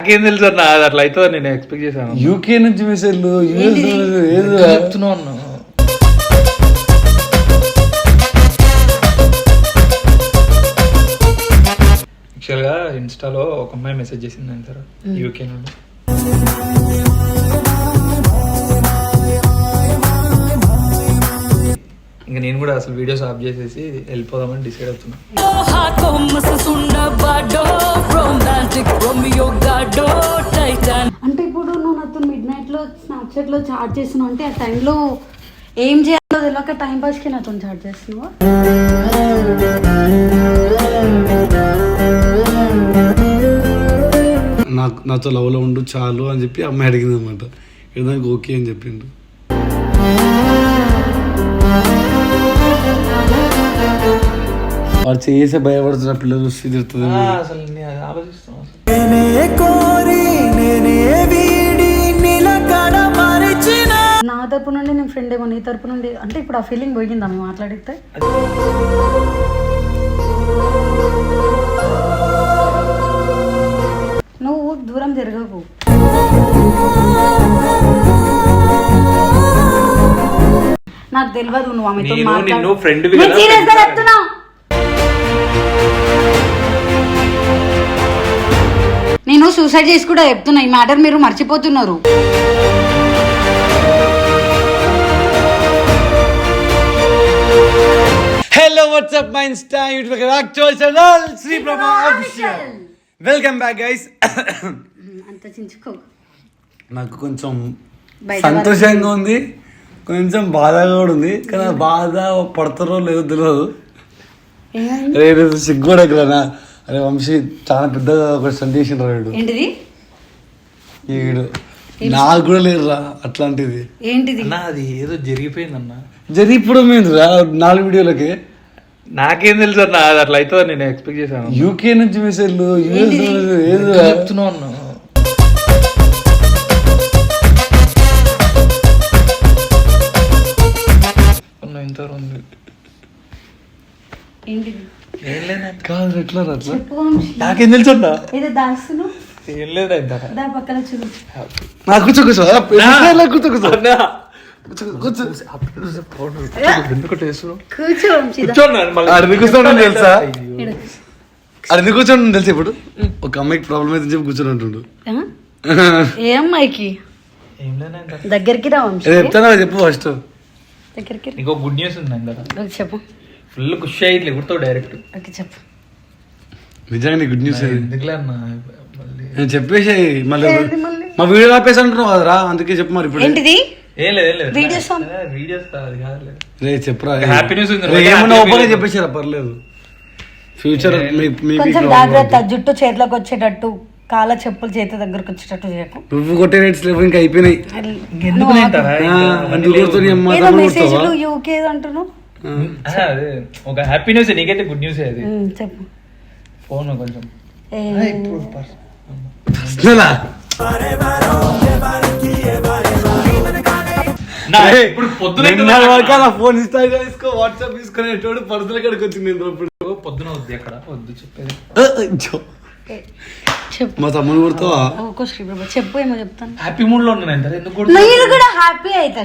నాకేం తెలుసు అన్న, అది అట్లా అవుతుందో నేను ఎక్స్పెక్ట్ చేశాను. యూకే నుంచి మెసేజ్ చెప్తున్నా అన్న. యాక్చువల్గా ఇన్స్టాలో ఒక అమ్మాయి మెసేజ్ చేసింది అంటారు యూకే నుండి. ఇంకా నేను కూడా అసలు వీడియోస్ ఆఫ్ చేసేసి వెళ్ళిపోదామని డిసైడ్ అవుతున్నా. అంటే ఇప్పుడు నువ్వు నాతో మిడ్ నైట్ లో స్నాప్చాట్ లో చాట్ చేస్తున్నావు అంటే ఆ టైంలో ఏం చేయాలో తెలియక టైం పాస్ కి నాతో చాట్ చేస్తున్నావా? నాతో లవ్లో ఉండు చాలు అని చెప్పి అమ్మాయి అడిగింది అనమాట. దానికి ఓకే అని చెప్పిండు. వాడు చేసే భయపడుతున్న పిల్లలు చూసి తిడుతుంది. అసలు నేను ఆలోచిస్తున్నాను. నా తరపు నుండి నేను ఫ్రెండ్ ఏమో, నీ తరపు నుండి అంటే ఇప్పుడు ఆ ఫీలింగ్ పోయిందా మేము మాట్లాడితే? నువ్వు దూరం జరగకు. నాకు తెలియదు నువ్వు ఆమెతో చెప్తున్నా. నేను సూసైడ్ చేసి కూడా చెప్తున్నా. ఈ మ్యాటర్ మీరు మర్చిపోతున్నారు. Hello WhatsApp my Insta YouTube actual channel Shri Prabha official. Welcome back guys. అంత చించుకో. నాకు కొంచెం సంతోషంగా ఉంది, కొంచెం బాధగా కూడా ఉంది. కానీ బాధ పడతారో లేదో తెలియదు. రేపు సిగ్గుడకరా. అరే వంశీ చాలా పెద్దగా ఒక సందేశం రాడు. ఏంటిది? ఈడు నాకు కూడా లేదురా అట్లాంటిది. ఏంటిది? అది ఏదో జరిగిపోయిందన్న. జరిగిపోవడం ఏంటిరా 4 వీడియోలకి. నాకేం తెలుసు అన్న, అది అట్లా అవుతుందో నేను ఎక్స్పెక్ట్ చేశాను. యూకే నుంచి మెసేజ్లు చెప్తున్నావు అన్న. కాదు ఎట్లా అట్లా నాకేం తెలుసు అన్న. ఏదో దాస్తున్నావు. ఏం లేదు దా పక్కన చూడు. నాకు కూర్చో కూర్చో కూర్చో కూర్చో కూర్చోండి తెలుసా? అడిగి కూర్చోండి తెలుసా? ఇప్పుడు ఒక అమ్మాయికి ప్రాబ్లం అయితే చెప్పి కూర్చొని ఉంటుండు. ఏ అమ్మాయికి? దగ్గరికి రా వంశీ. చెప్తానా చెప్పు ఫస్ట్. దగ్గరికి ఇంకో గుడ్ న్యూస్ ఉంది. చెప్పు. ఫుల్ ఖుషి అయ్యి కుడతావు డైరెక్ట్. చెప్పు. నిజంగా గుడ్ న్యూస్. ఎందుకులే అన్న నేను చెప్పేసి మళ్ళీ మా వీడియో ఆపేసి అంటున్నావు కదరా, అందుకే చెప్పు. మరి ఇప్పుడు ఏంటిది? ఏం లేదు వీడియోస్ చెప్పురా. హ్యాపీ న్యూస్ ఏమన్నా ఓపెన్ చెప్పేసారా పర్లేదు. ఫ్యూచర్ కొంచెం జాగ్రత్త. జుట్టు చేతిలోకి వచ్చేటట్టు, కాళ్ళ చెప్పులు చేతి దగ్గరకు వచ్చేటట్టు చేయకు. నువ్వు కొట్టే రేట్స్ లేవు ఇంకా అయిపోయినాయి. యూకే అంటున్నావు. ఒక హ్యాపీ న్యూస్. నీకైతే గుడ్ న్యూస్ అది. చెప్పు. ఫోన్ కొంచెం ఫోన్ ఇన్స్టాగ్రామ్ తీసుకో, వాట్సాప్ తీసుకునేటోడు పర్సనల్ కాడికి వచ్చింది. పొద్దున వద్దు, ఎక్కడ వద్దు చెప్పేది. మా తమ్ముడు కొడతావా? చెప్పు. ఏమో చెప్తాను. హ్యాపీ మూడ్ లో ఉన్నాను. ఎందుకు నేను కూడా హ్యాపీ అవుతా.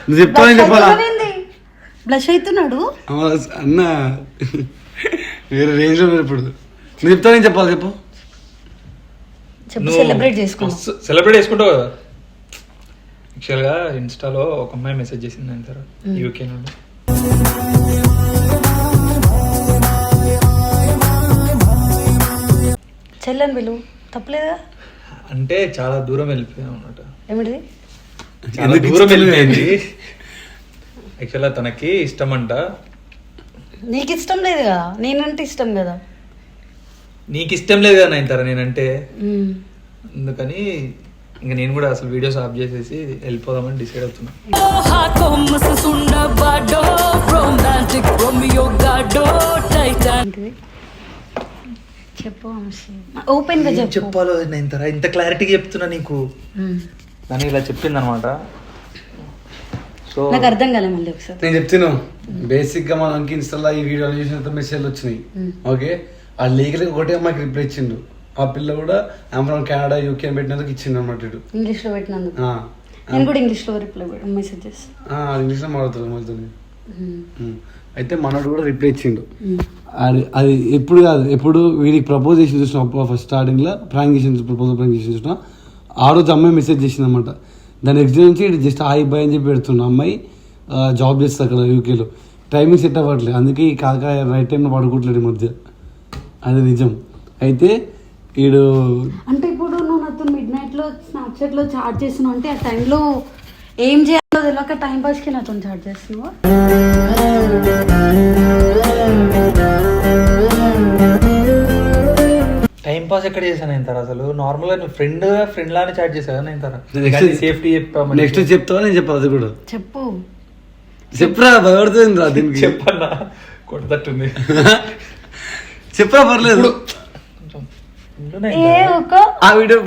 నువ్వు చెప్తావని చెప్పాలా? బ్లష్ అవుతున్నాడు అన్న. వేరే రేంజ్ లో ఇప్పుడు నువ్వు చెప్తావని చెప్పాలి. చెప్పు. సెలబ్రేట్ చేసుకుంటావు కదా. యాక్చువల్గా ఇన్స్టాలో ఒక అమ్మాయి మెసేజ్ చేసింది అంటారు యూకే నుండి. చెల్లని పిలువు, తప్పలేదా? అంటే చాలా దూరం వెళ్ళిపోయాం అన్నమాట. ఏమిటిది? చాలా దూరం వెళ్ళిపోయింది. యాక్చువల్గా తనకి ఇష్టం అంట. నీకు ఇష్టం లేదు కదా, నేనంటే ఇష్టం కదా. నీకు ఇష్టం లేదు కదా నైన్తారా నేనంటే. అందుకని ఇంకా నేను కూడా అసలు వీడియోస్ ఆఫ్ చేసేసి వెళ్ళిపోదామని డిసైడ్ అవుతున్నా. చెప్పు. ఓపెన్ గా చెప్పాలో నైన్తారా, ఇంత క్లారిటీగా చెప్తున్నా నీకు. దాన్ని ఇలా చెప్పింది అనమాట. సో సో నాకు అర్థం కాలే మళ్ళీ ఒకసారి. నేను చెప్తాను బేసిక్ గా మనకి ఇన్స్టాలో ఈ వీడియో చూసిన మెసేజ్ వచ్చినాయి. ఓకే ఆ లీగల్ ఒకటే అమ్మాయికి రిప్లై ఇచ్చిండు. ఆ పిల్ల కూడా అమెరికా కెనడా యూకే అని పెట్టినందుకు ఇచ్చిండు అనమాట. ఇంగ్లీష్ లో పెట్టినందుకు నేను కూడా ఇంగ్లీష్ లో రిప్లై మెసేజ్ చేస్తాను. ఇంగ్లీష్ లో మాట్లాడుతుంది మళ్ళీ. అయితే మనోడు కూడా రిప్లై ఇచ్చిండు. అది ఎప్పుడు కాదు, ఎప్పుడు వీడికి ప్రపోజ్ చేసి చూసిన ఫస్ట్ స్టార్టింగ్ లో ప్రాంక్ చేసి ప్రాంక్ చేసి చూసిన ఆ రోజు అమ్మాయి మెసేజ్ చేసింది అనమాట. దాని నెక్స్ట్ డే నుంచి జస్ట్ హాయ్ బాయ్ అని చెప్పి పెడుతున్నా. అమ్మాయి జాబ్ చేస్తుంది అక్కడ యూకేలో. టైమింగ్ సెట్ అవ్వట్లేదు, అందుకే ఈ కాక రైట్ టైంలో పడుకోవట్లేదు ఈ మధ్య. అది నిజం. అయితే వీడు అంటే ఇప్పుడు నువ్వు నాతో మిడ్ నైట్ లో స్నాప్చాట్ లో చాట్ చేస్తున్నావు అంటే ఆ టైంలో ఏం చేయాలో తెలియక టైం పాస్ కి నాతో చాట్ చేస్తున్నావా? టైం పాస్ ఎక్కడ చేశాను నేను తర అసలు నార్మల్ గా ఫ్రెండ్ లానే చాట్ చేశాను నేను తర. సేఫ్టీ నెక్స్ట్ చెప్తావా? నేను చెప్పాలి అది కూడా చెప్పు. చెప్పురా, భయపడుతుంది రా దీనికి. చెప్పన్నా కొట్టతట్టుంది. చెప్పరా పర్లేదు. ఆ వీడియో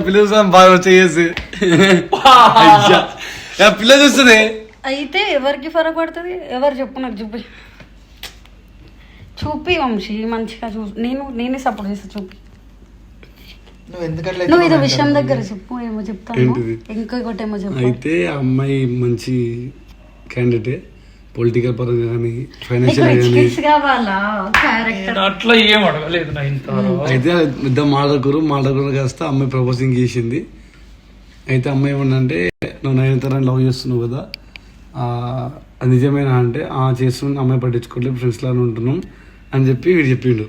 పిల్లలు బాగా చేసి పిల్ల చూస్తుంది. అయితే ఎవరికి ఫరక్ పడుతుంది? ఎవరు చెప్పు, నాకు చూపి వంశీ మంచిగా నేనే సపోర్ట్ చేస్తా. చూపి నువ్వు ఇది విషయం దగ్గర చెప్పు. ఏమో చెప్తాను, ఇంకొకటి ఏమో చెప్పు. అయితే అమ్మాయి మంచి క్యాండిడేట్, పొలిటికల్ పరంగా కానీ ఫైనాన్షియల్ అట్లా ఏం అడగలేదు. అయితే ఇద్దరు మాట్లాడుకోరు కాస్త అమ్మాయి ప్రపోజింగ్ చేసింది. అయితే అమ్మాయి ఏమన్నంటే నువ్వు నయనతారని లవ్ చేస్తున్నావు కదా, అది నిజమేనా అంటే చేస్తున్నాను, అమ్మాయి పట్టించుకోవట్లేదు, ఫ్రెండ్స్ లాగా ఉంటున్నాం అని చెప్పి వీడు చెప్పిండు.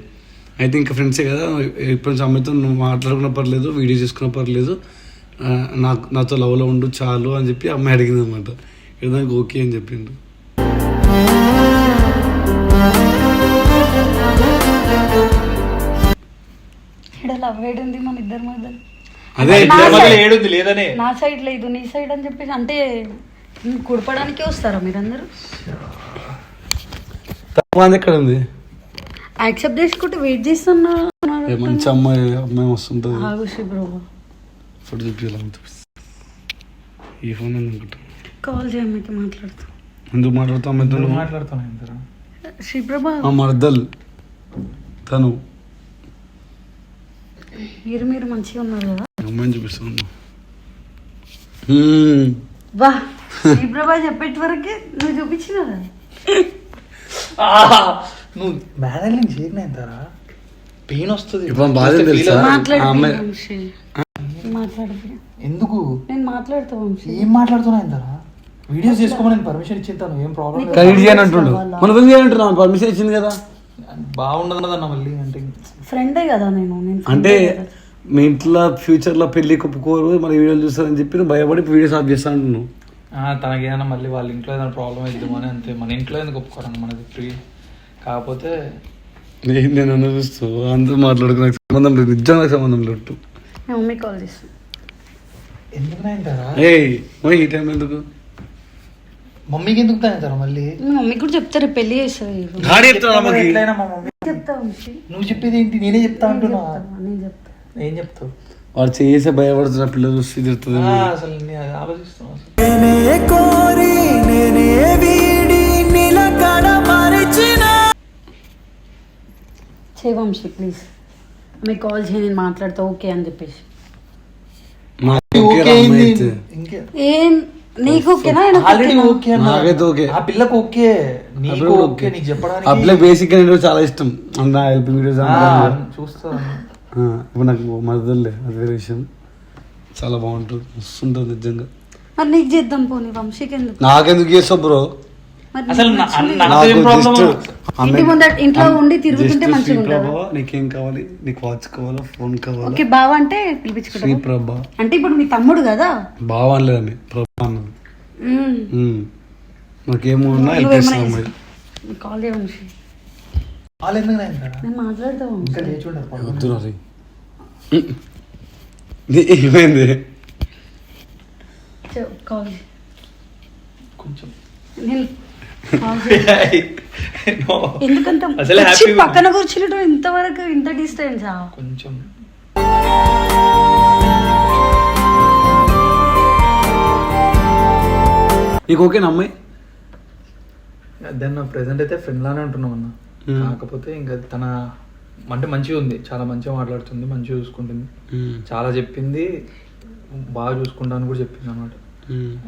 అయితే ఇంకా ఫ్రెండ్సే కదా, ఎప్పటి నుంచి అమ్మాయితో నువ్వు మాట్లాడుకున్న పర్లేదు, వీడియో చేసుకున్న పర్లేదు, నాతో లవ్లో ఉండు చాలు అని చెప్పి అమ్మాయి అడిగింది అనమాట. దానికి ఓకే అని చెప్పిండు. మన ఇద్దరి మధ్య అదే ఏడుంది లేదనే నా సైడ్ లేదు నీ సైడ్ అని చెప్పేసి అంటే కుడపడానికే వస్తారా మీరందరూ? ఎక్కడ ఉంది? యాక్సెప్ట్ చేసుకుంటే వెయిట్ చేస్తున్నా. మంచి అమ్మాయి వస్తుంటుంది. ఫోటో చూపించాలి. ఈ ఫోన్ అనుకుంటా కాల్ చేయడానికి మాట్లాడుతా. ఎందుకు మాట్లాడుతావు అమ్మాయితో? మాట్లాడుతాను శ్రీప్రభ మర్దల్ తను. మీరు మంచిగా ఉన్నారు కదా. అమ్మాయిని చూపిస్తాను. వా శ్రీప్రభ చెప్పేటి వరకే నువ్వు చూపించిన నువ్వు మేనేజ్మెంట్ చేయనంటారా పెయిన్ వస్తుంది. ఎందుకు నేను మాట్లాడతా ఏం మాట్లాడుతున్నా ఇంతరా? వీడియోస్ చేసుకోమని నేను పర్మిషన్ ఇచ్చేస్తాను, ఏం ప్రాబ్లం పర్మిషన్ ఇచ్చింది కదా. బాగుండదు కదన్నా మళ్ళీ అంటే ఫ్రెండే కదా నేను అంటే మీ ఇంట్లో ఫ్యూచర్ లో పెళ్లి ఒప్పుకోరు మరి వీడియోలు చూస్తారని చెప్పి భయపడి వీడియోస్ ఆఫ్ చేస్తా అంటున్నావు. తనకేదైనా మళ్ళీ వాళ్ళ ఇంట్లో ఏదైనా ప్రాబ్లం అవుతుందని అంతే. మన ఇంట్లో ఎందుకు ఒప్పుకోరండి, మనది ఫ్రీ. కాకపోతే నేను చూస్తూ అందరూ మాట్లాడుకునే సంబంధం లేదు, నిజంగా సంబంధం లేదు. మమ్మీ కాల్ చేస్తాను. ఎందుకు నాయంటారా? ఈ టైం ఎందుకు మమ్మీకి ఎందుకు తాగుతారా? మళ్ళీ మమ్మీ కూడా చెప్తారు పెళ్లి చేస్తుంది. చెప్తా నువ్వు చెప్పేది ఏంటి? నేనే చెప్తా అంటున్నా. ఏం చెప్తావు? వాడు చేసే భయపడుతున్నా పిల్లలు చూసి తిడుతుంది. అసలు నేను ఆలోచిస్తున్నా. వంశీ ప్లీజ్ మీకు కాల్ చేయి, నేను మాట్లాడతా ఓకే అని చెప్పేసి. ఏం నీకు ఓకేనా? ఆ పిల్లకు ఓకే, నీకు ఓకే, నీకు చెప్పడానికి. ఆ పిల్ల బేసిక్ గా నేను చాలా ఇష్టం. నా హెల్పింగ్ వీడియోస్ చూస్తాను. ఇప్పుడు నాకు మరదలే, అది వేరే విషయం. చాలా బాగుంటుంది, వస్తుంటుంది నిజంగా. మరి నీకు చేద్దాం పోనీ, వంశీకి ఎందుకు? నాకెందుకు చేస్తావు బ్రో? అసలు ఇంట్లో ఉండి తిరుగుతుంటే మంచిగా ఉంటుంది. నీకేం కావాలి? నీకు వాచ్ కావాలా, ఫోన్ కావాలా? ఓకే బావ అంటే పిలిపించుకుంటా. శ్రీప్రభ అంటే ఇప్పుడు మీ తమ్ముడు కదా. బావ అనలేదని ప్రభా అన్నది. నాకేమో ఉన్నా హెల్ప్ చేస్తాను. కాల్ చేయ వంశీ. నేను మాట్లాడతా వద్దు. ఏమైంది? కాల్ కొంచెం ఎందుకంటే పక్కన కూర్చుంటే ఇంతవరకు ఇంత డిస్టెన్స్ కొంచెం. నీకు ఓకేనా అమ్మాయి? దెన్ ప్రెసెంట్ అయితే ఫ్రెండ్ లానే ఉంటున్నాం అన్న. కాకపోతే ఇంకా తన అంటే మంచిగా ఉంది, చాలా మంచిగా మాట్లాడుతుంది, మంచిగా చూసుకుంటుంది, చాలా చెప్పింది, బాగా చూసుకుంటాను కూడా చెప్పింది అనమాట.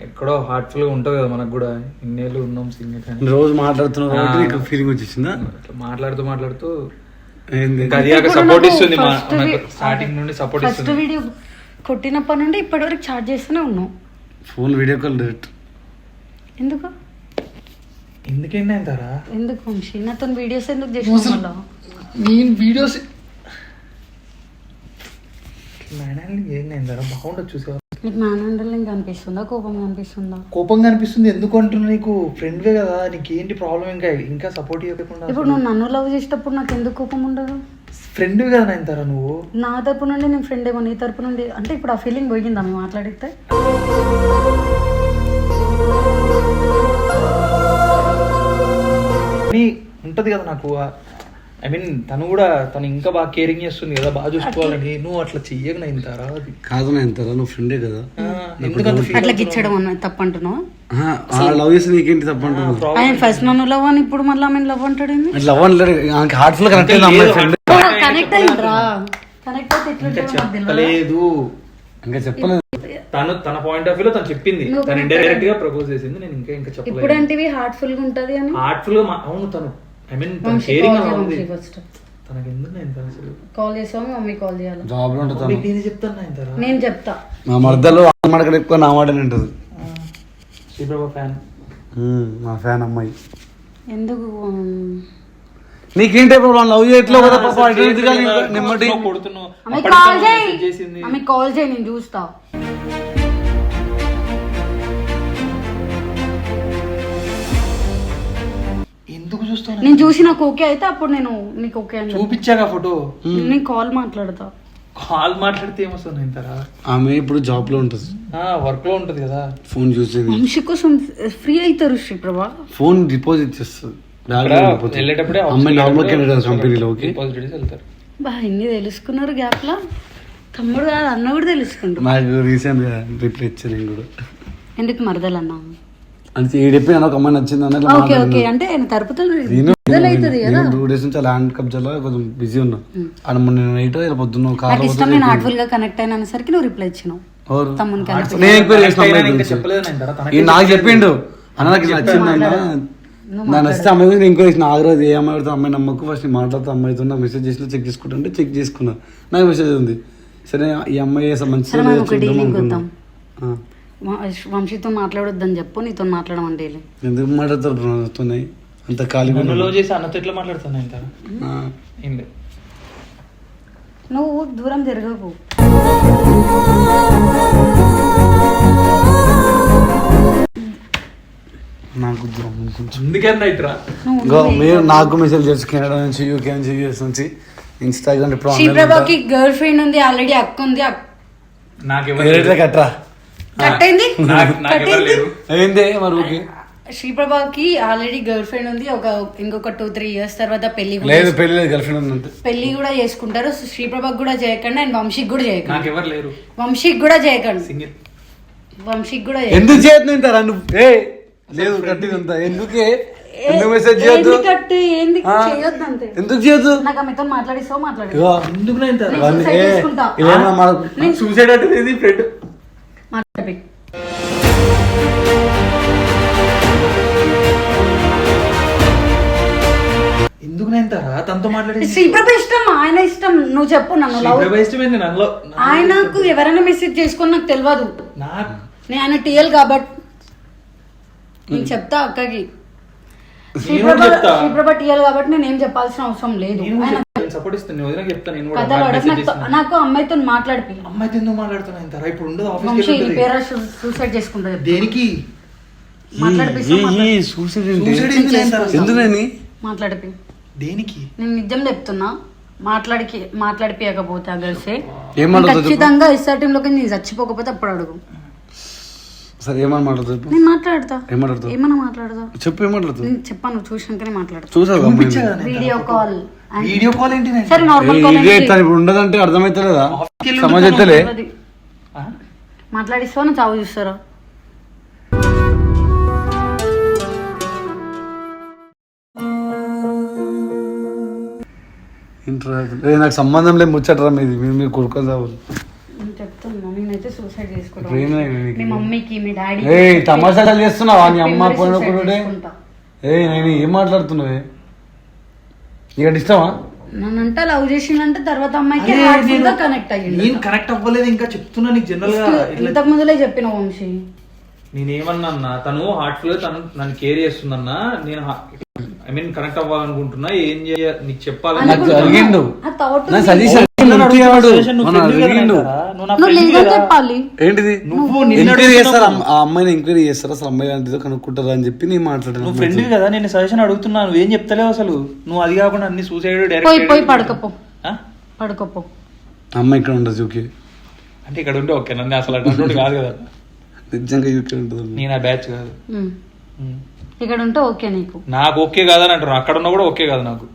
ఎక్కడో హార్ట్ఫుల్ గా ఉంటది కదా మనకు కూడా, ఇన్నేళ్ళు ఉన్నాం సింగర్, రోజు మాట్లాడుతున్నా ఫీలింగ్ వచ్చేసిందా? మాట్లాడుతూ మాట్లాడుతూ సపోర్ట్ ఇస్తుంది, స్టార్టింగ్ నుండి సపోర్ట్ ఇస్తుంది. ఫస్ట్ వీడియో కొట్టినప్పటి నుండి ఇప్పటి వరకు చాట్ చేస్తూనే ఉన్నాం. Phone video call direct. ఎందుకు ఎందుకేంటి అంటారా? ఎందుకు వంశీ నాతో వీడియోస్ ఎందుకు చేసిన? నేను వీడియోస్ ఏంటంటారా బాగుండదు చూసేవారు. నీకు మ్యాన్ హ్యాండలింగ్ అనిపిస్తుందా, కోపంగా అనిపిస్తుందా? కోపంగా అనిపిస్తుంది. ఎందుకు అంటున్నా, నీకు ఫ్రెండ్వే కదా, నీకేంటి ప్రాబ్లం? ఇంకా సపోర్ట్ ఇవ్వకుండా ఇప్పుడు నువ్వు నన్ను లవ్ చేసేటప్పుడు నాకు ఎందుకు కోపం ఉండదు? ఫ్రెండ్వి కదా నైన్తారా నువ్వు. నా తరపు నుండి నేను ఫ్రెండ్ ఏమో, నీ తరపు నుండి అంటే ఇప్పుడు ఆ ఫీలింగ్ పోయిందా మేము మాట్లాడితే? ఉంటది కదా నాకు, ఐ మీన్ తను ఇంకా బాగా కేరింగ్ చేస్తుంది కదా, బాగా చూసుకోవాలని. నువ్వు అట్లా చెయ్యక నైన్తారా? అది కాదు నైన్తారా, నువ్వు ఫ్రెండే కదా. అట్లా గిచ్చడం అన్నది తప్పు అంటున్నావు? లవ్ చేసి నీకేంటి తప్పు అంటున్నావు? ఆయన ఫస్ట్ నన్ను లవ్ అని ఇప్పుడు మళ్ళీ ఆమె లవ్ అంటాడు. లవ్ అంటాడు, హార్ట్ఫుల్ కనెక్ట్ అయింది అమ్మాయి ఫ్రెండ్. కనెక్ట్ అయ్యిండ్రా, కనెక్ట్ అయితే చెప్పలేదు, ఇంకా చెప్పలేదు. తన పాయింట్ ఆఫ్ వ్యూలో తను చెప్పింది, తను ఇండైరెక్ట్ గా ప్రపోజ్ చేసింది. నేను ఇంకా చెప్పలేదు. ఇప్పుడు అంటే హార్ట్ఫుల్ గా ఉంటది అని. హార్ట్ఫుల్ గా అవును, తను ఐ మీన్ తన కేరింగ్ ఉంది. తనకి ఎందుకు నేను అసలు కాల్ చేసాము, మమ్మీ కాల్ చేయాలి, జాబ్ లో ఉంటుంది. నేను చెప్తాను, నేను చెప్తా. మా మర్దలో మాట ఎక్కువ నా మాట ఉంటుంది. శ్రీప్రభ ఫ్యాన్, మా ఫ్యాన్ అమ్మాయి. ఎందుకు నీకేంటే లవ్ చేయట్లేదు కదా పాప, నెమ్మది కాల్ చేయి, నేను చూస్తా. ఎందుకు చూస్తాను? నేను చూసి నాకు ఓకే అయితే అప్పుడు నేను నీకు ఓకే అని చూపించాక ఫోటో, నేను కాల్ మాట్లాడతా. కాల్ మాట్లాడితే ఏమొస్తుంది ఇంతరా? ఆమె ఇప్పుడు జాబ్ లో ఉంటుంది, వర్క్ లో ఉంటది కదా. ఫోన్ చూసేది వంశీ కోసం ఫ్రీ అవుతారు శ్రీప్రభ. ఫోన్ డిపాజిట్ చేస్తుంది వెళ్ళేటప్పుడే అమ్మాయి నార్మల్ కంపెనీలోకి. బా ఇన్ని తెలుసుకున్నారు గ్యాప్ లా. తమ్ముడు కాదు అన్న కూడా తెలుసుకుంటారు. నాకు రీసెంట్ గా రిప్లై ఇచ్చాను నేను కూడా. ఎందుకు మరదలు అన్నా అంటే ఈ చెప్పి నాకు అమ్మాయి నచ్చింది అన్నట్లు. ఓకే ఓకే, అంటే ఆయన తరపుతో అవుతుంది కదా. 2 days నుంచి ల్యాండ్ కబ్జాలో కొంచెం బిజీ ఉన్నా. అని మొన్న నైట్ పొద్దున్న కార్ ఇష్టం, నేను హార్ట్ఫుల్ గా కనెక్ట్ అయిన సరికి నువ్వు రిప్లై ఇచ్చినావు. తమ్మునికి నాకు చెప్పిండు అన్న నాకు నచ్చింది అయినా నాకు నచ్చితే అమ్మాయి గురించి ఎంక్వైరీ చేసిన. ఆగ్రహం ఏ అమ్మాయి పడితే అమ్మాయి నమ్మకు, ఫస్ట్ మాట్లాడుతూ అమ్మాయితో నాకు మెసేజ్ చేసిన చెక్ చేసుకుంటే చెక్ చేసుకున్నా, నాకు మెసేజ్ ఉంది. సరే ఈ అమ్మాయి మంచిగా వంశీతో మాట్లాడొద్దని చెప్పు, నీతో మాట్లాడమని డైలీ. ఎందుకు మాట్లాడతారు అంత ఖాళీగా చేసి అన్నతో ఎట్లా మాట్లాడుతున్నా ఏం లేదు. నువ్వు దూరం జరగకు. నాకు మీరు నాకు మెసేజ్ చేసి కెనడా నుంచి, యూకే నుంచి, యూఎస్ నుంచి, ఇన్స్టాగ్రామ్. శ్రీప్రభకి గర్ల్ ఫ్రెండ్ ఉంది ఆల్రెడీ, అక్క ఉంది. కట్టరా కట్టేంది మరి. ఓకే, శ్రీప్రభకి ఆల్రెడీ గర్ల్ ఫ్రెండ్ ఉంది. ఇంకొక 2-3 years తర్వాత పెళ్లి లేదు. పెళ్లి గర్ల్ ఫ్రెండ్ ఉంది, పెళ్లి కూడా చేసుకుంటారు. శ్రీప్రభకి కూడా చేయకండి అండ్ వంశీకి కూడా చేయకండి. లేరు, వంశీకి కూడా చేయకండి. వంశీకి కూడా ఎందుకు చేయొద్దు నువ్వు? లేదు కట్టిందంతా ఎందుకే? ఎందుకు మెసేజ్ చేయొద్దు? ఎందుకు చేయొద్దు? నాకు ఆమెతో మాట్లాడిస్తావు, మాట్లాడు. సూసైడ్ అంటే ఫ్రెండ్ మాట్లాడి ఎందుకు నైన్తారా తనతో మాట్లాడి? శ్రీప్రభ ఇష్టం, ఆయన ఇష్టం. నువ్వు చెప్పు. నన్ను ఆయనకు ఎవరైనా మెసేజ్ చేసుకొని నాకు తెలియదు. నేను టీఎల్ కాబట్టి నేను చెప్తా అక్కకి. శ్రీప్రభ టీఎల్ కాబట్టి నేను ఏం చెప్పాల్సిన అవసరం లేదు. నాకు అమ్మాయితో మాట్లాడిపి. అమ్మాయితో ఎందుకు మాట్లాడుతున్నా? ఇప్పుడు సూసైడ్ చేసుకుంటా. దేనికి మాట్లాడిపి? దేనికి? నేను నిజం చెప్తున్నా. మాట్లాడిపోయకపోతే ఆ గర్ల్సే ఖచ్చితంగా ఇస్సార్ లోకి నేను చచ్చిపోకపోతే అప్పుడు అడుగు. సరే ఏమని మాట్లాడుతావు? నేను మాట్లాడతా. ఏమన్నా మాట్లాడదా? చెప్పు. ఏం మాట్లాడుతావు? నేను చెప్పాను, చూసాకనే మాట్లాడతా. వీడియో కాల్ ఏంటి? సరే నార్మల్ కాల్ ఉండదంటే అర్థమైతలేదా? సమాజలే మాట్లాడిస్తావా? చావు చూస్తారా? నాకు సంబంధం లేదు ముచ్చటరా మీది మీరు కొడుకొని రావాలి. నేను చెప్తున్నా నేనైతే సూసైడ్ ఏం చేసుకుంటాను. లేదు నీకు. మీ మమ్మీకి మీ డాడీ తమాషాలు చేస్తున్నావా నీ అమ్మ పోయినప్పుడు? నేను ఏం మాట్లాడుతున్నావే? ఇక ఇష్టమా? నన్నంట లవ్ చేసిందంటే తర్వాత అమ్మాయికి కనెక్ట్ అయ్యింది. నేను కనెక్ట్ అవ్వలేదు ఇంకా చెప్తున్నా నీకు జనరల్ గా. ఇంతకు ముందులే చెప్పిన వంశీ. నేనేమన్నా అన్నా తను హార్ట్ఫుల్ గా తను నన్ను కేర్ చేస్తుందన్నా. నేను ఐ మీన్ కనెక్ట్ అవ్వాలనుకుంటున్నా. ఏం చేయాలి నీకు చెప్పాలని నాకు అడిగిండు. ఆ thought నా ఉంది. సజెషన్ నువ్వు legal చెప్పాలి. ఏంటిది? నువ్వు ఎంక్వైరీ చేస్తారా? ఆ అమ్మాయిని ఎంక్వైరీ చేస్తారా? అసలు అమ్మాయి అంటే కనుక్కుంటారా అని చెప్పి నేను మాట్లాడాను. నువ్వు ఫ్రెండ్ కదా, నేను సజెషన్ అడుగుతున్నాను. ఏం చెప్తలేవు అసలు. నువ్వు అది కాకుండా అన్ని సూసైడ్ పోయి డైరెక్ట్ పోయి పడుకోపో పడుకోపో. అమ్మాయి ఇక్కడ ఉండదు యూకే. అంటే ఇక్కడ ఉంటే ఓకే, నన్ను అసలు అటువంటి కాదు కదా. నిజంగా యూకే ఉంటుంది. నేను ఆ బ్యాచ్ కాదు. ఇక్కడ ఉంటే ఓకే నీకు. నాకు ఓకే కాదని అంటున్నాను. అక్కడ ఉన్నా కూడా ఓకే కాదు నాకు.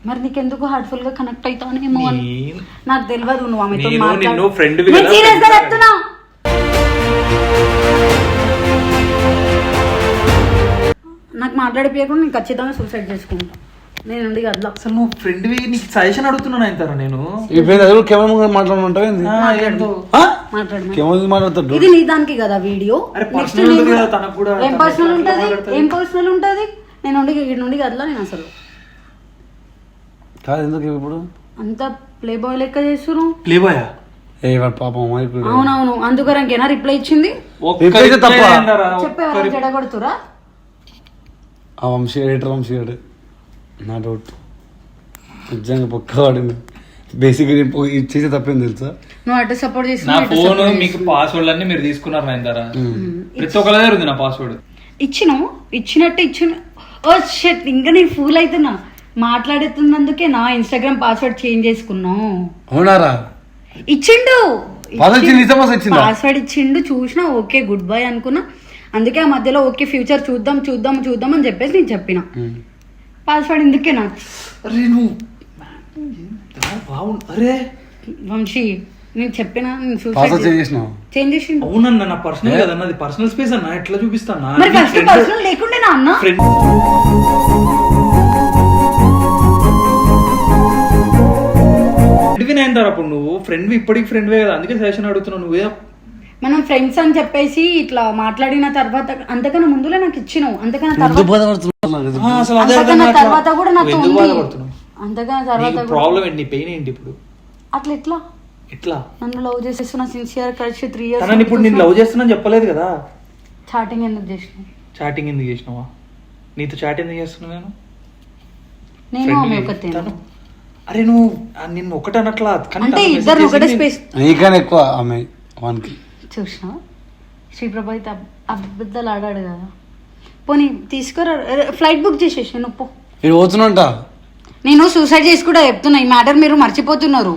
మరి నీకెందుకు హార్ట్ఫుల్ గా కనెక్ట్ అవుతావు? నేను- నాకు తెలియదు నువ్వు ఆమెతో నేను మాట్లాడు. నిన్ను friend వి నేను కదా, serious గా friend వి. చెప్తున్నా. నాకు మాట్లాడిపోయకుండా నేను ఖచ్చితంగా సూసైడ్ చేసుకుంటా. నేను ఉండి కదా అసలు నువ్వు ఫ్రెండ్ వి, నీకు సజెషన్ అడుగుతున్నాను ఆయన నేను. కేవలం మాట్లాడమంటావు ఏంది? మాట్లాడు. కేవలం మాట్లాడతాడు. ఇది నీ దానికి కదా వీడియో. అరే నెక్స్ట్ పర్సనల్ ఉంటుంది కదా తనకు కూడా. ఏం పర్సనల్ ఉంటది? ఏం పర్సనల్ ఉంటది? నేను ఉండి ఇక్కడ నుండి కదలా. నేను అసలు కాదు ఎందుకు ఇప్పుడు అంత ప్లే బాయ్ లెక్క చేస్తున్నారు. ప్లే బాయా? ఏ వాడు పాపం అవునవును, అందుకరంకేనా రిప్లై ఇచ్చింది? చెప్పేవారు చెడగొడుతురా? ఆ వంశీ ఎడిటర్ వంశీ గాడు నా డౌట్. నిజంగా పక్క వాడింది. బేసిక్గా ఇచ్చేసి తప్పేంది తెలుసా? నువ్వు అటు సపోర్ట్ చేసి నా ఫోన్ మీకు పాస్వర్డ్ అన్ని మీరు తీసుకున్నారు నా ద్వారా. ప్రతి ఒక్కరి దగ్గర ఉంది నా పాస్వర్డ్. ఇచ్చినట్టు ఇచ్చిన. ఓ షట్, ఇంకా నేను ఫూల్ అవుతున్నా. మాట్లాడుతున్నందుకే నా ఇన్స్టాగ్రామ్ పాస్వర్డ్ చేంజ్ చేసుకున్నావు. అవునారా? ఇచ్చిండు పాస్వర్డ్ ఇచ్చిండు. చూసినా ఓకే గుడ్ బై అనుకున్నా. అందుకే ఆ మధ్యలో ఓకే ఫ్యూచర్ చూద్దాం చూద్దాం చూద్దాం అని చెప్పేసి నేను చెప్పిన. పాస్వర్డ్ ఎందుకే నాకు. అరే నువ్వు బాగుంది. అరే వంశీ నేను చెప్పిన చేంజ్ చేసిన. అవునన్నా, నా పర్సనల్ కదా అన్నది. పర్సనల్ స్పేస్ అన్న ఎట్లా చూపిస్తానా? మరి ఫస్ట్ పర్సనల్ లేకుండేనా అన్న? ఫ్రెండ్ అప్పుడు నువ్వు ఫ్రెండ్ ఇప్పటికి ఫ్రెండ్ వే కదా, అందుకే సజెషన్ అడుగుతున్నావు. నువ్వే మనం ఫ్రెండ్స్ అని చెప్పేసి ఇట్లా మాట్లాడిన తర్వాత అంతకన్నా ముందులే నాకు ఇచ్చినావు. అంతకన్నా తర్వాత కూడా నాతో అంతకన్నా తర్వాత ప్రాబ్లం ఏంటి? పెయిన్ ఏంటి ఇప్పుడు? అట్లా ఎట్లా ఎట్లా నన్ను లవ్ చేసేస్తున్నా సిన్సియర్ కలిసి 3 years. తనని ఇప్పుడు నేను లవ్ చేస్తున్నా చెప్పలేదు కదా. చాటింగ్ ఎందుకు చేసినావు? చాటింగ్ ఎందుకు చేసినావా? నీతో చాట్ ఎందుకు చేస్తున్నా నేను ఆమె ఒకతే. అరే నువ్వు నిన్ను ఒకటి అనట్లా, అంటే ఇద్దరు ఒకటే స్పేస్. నీకన్నా ఎక్కువ ఆమె వానికి. చూసినా శ్రీప్రభ అయితే అబద్ధాలు ఆడాడు కదా. పోనీ తీసుకోరా, ఫ్లైట్ బుక్ చేసేసి నువ్వు ఇది పోతున్నంట. నేను సూసైడ్ చేసి కూడా చెప్తున్నా. ఈ మ్యాటర్ మీరు మర్చిపోతున్నారు.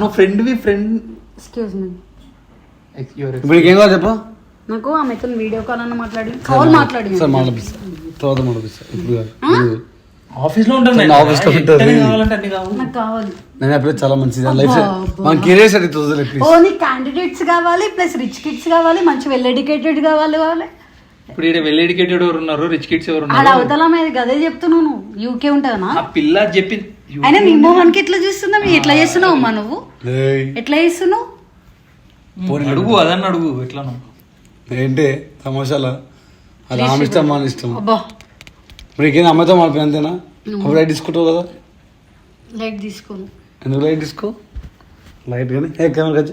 నువ్వు ఫ్రెండ్ వి ఫ్రెండ్. ఎక్స్క్యూజ్ మీ, ఇప్పుడు ఏం కావాలి చెప్పు. నాకు ఆమెతో వీడియో కాల్ అన్న మాట్లాడి కాల్ మాట్లాడి తర్వాత మాట్లాడిస్తా. ఇప్పుడు ఆఫీస్ లో ఉంటాను, ఆఫీస్ లో ఉంటుంది. నాకు కావాలి. నేను అప్పుడు చాలా మంచిది లైఫ్ మన కెరీర్స్ అది. ఓ నీ క్యాండిడేట్స్ కావాలి, ప్లస్ రిచ్ కిడ్స్ కావాలి, మంచి వెల్ ఎడ్యుకేటెడ్ కావాలి. ఇప్పుడు ఇక్కడ వెల్ ఎడ్యుకేటెడ్ ఎవరు ఉన్నారు? రిచ్ కిడ్స్ ఎవరు ఆడ అవతల మీద గదే చెప్తున్నావు. నువ్వు యూకే ఉంటుందనా? ఆ పిల్ల చెప్పి అయినా నీ మోహన్కి ఎట్లా చూస్తుందా? ఎట్లా చేస్తున్నావు అమ్మా నువ్వు? ఎట్లా చేస్తున్నావు? అడుగు అదన్న అడుగు. ఎట్లా ఏంటి తమాషాలా? అది ఆమె ఇష్టం మన ఇష్టం. అబ్బా ఇప్పుడు ఇంకేం అమ్మాయితో మాట్లాడి అంతేనా? అప్పుడు లైట్ తీసుకుంటావు కదా. లైట్ తీసుకోను. ఎందుకు లైట్ తీసుకో? లైట్ కానీ